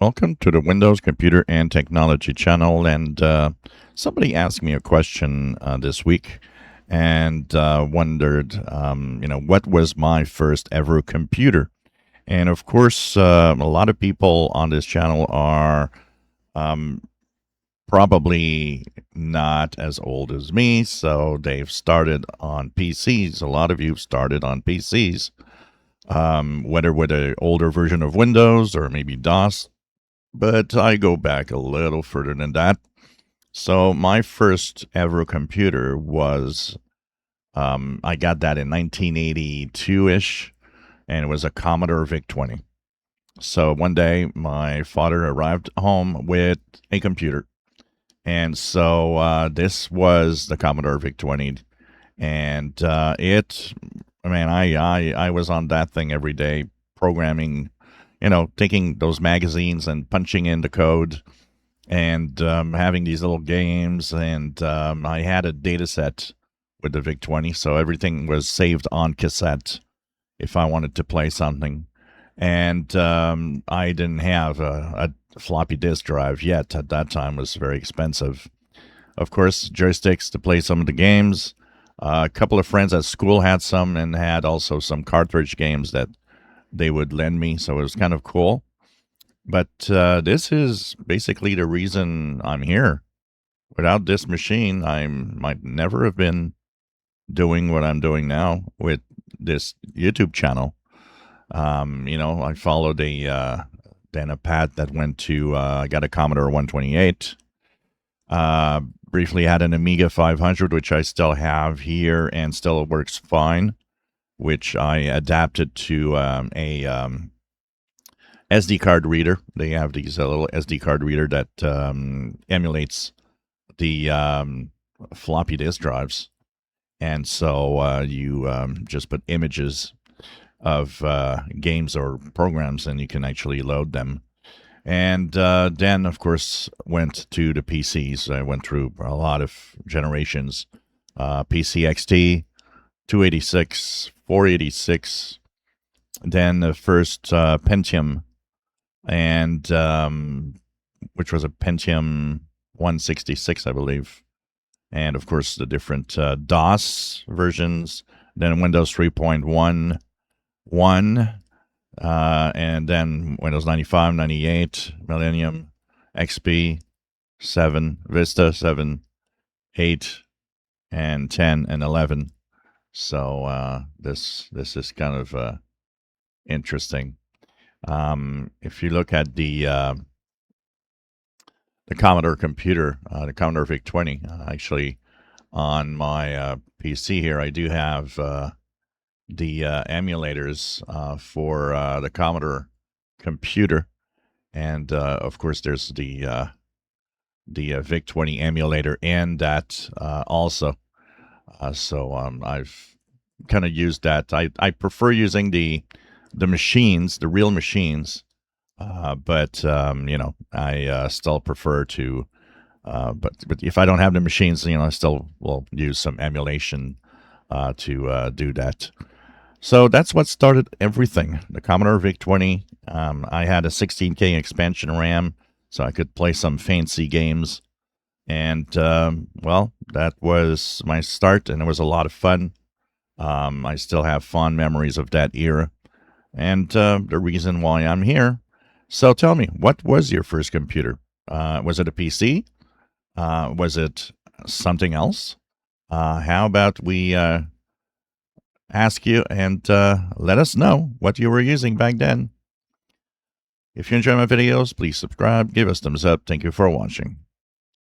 Welcome to the Windows Computer and Technology channel. And somebody asked me a question this week and wondered, what was my first ever computer? And of course, a lot of people on this channel are um, probably not as old as me, so they've started on PCs. A lot of you started on PCs, whether with an older version of Windows or maybe DOS, but I go back a little further than that. So my first ever computer was, I got that in 1982-ish, and it was a Commodore VIC-20. So one day, my father arrived home with a computer, and so this was the Commodore VIC-20, and I was on that thing every day, programming, taking those magazines and punching in the code and having these little games. And I had a data set with the VIC-20, so everything was saved on cassette if I wanted to play something. And I didn't have a floppy disk drive yet. At that time, it was very expensive. Of course, joysticks to play some of the games. A couple of friends at school had some and had also some cartridge games that they would lend me, so it was kind of cool. But this is basically the reason I'm here. Without this machine, I might never have been doing what I'm doing now with this YouTube channel. I followed then a path that went to, I got a Commodore 128. Briefly had an Amiga 500, which I still have here and still works fine, which I adapted to a SD card reader. They have these little SD card reader that emulates the floppy disk drives. And so you just put images of games or programs and you can actually load them. And then, of course, went to the PCs. I went through a lot of generations. PC XT, 286, 486, then the first Pentium, and which was a Pentium 166, I believe. And, of course, the different DOS versions, then Windows 3.1, and then Windows 95, 98, Millennium, XP, 7, Vista, 7, 8, and 10, and 11. So this is kind of interesting. If you look at the Commodore computer, the Commodore VIC-20, actually on my PC here, I do have the emulators for the Commodore computer, and of course there's the VIC-20 emulator and that also. So I've kind of used that. I prefer using the machines, the real machines, but I still prefer to. But if I don't have the machines, I still will use some emulation to do that. So that's what started everything. The Commodore VIC-20. I had a 16K expansion RAM, so I could play some fancy games. And, that was my start, and it was a lot of fun. I still have fond memories of that era, and the reason why I'm here. So tell me, what was your first computer? Was it a PC? Was it something else? How about we ask you and let us know what you were using back then. If you enjoy my videos, please subscribe, give us thumbs up. Thank you for watching.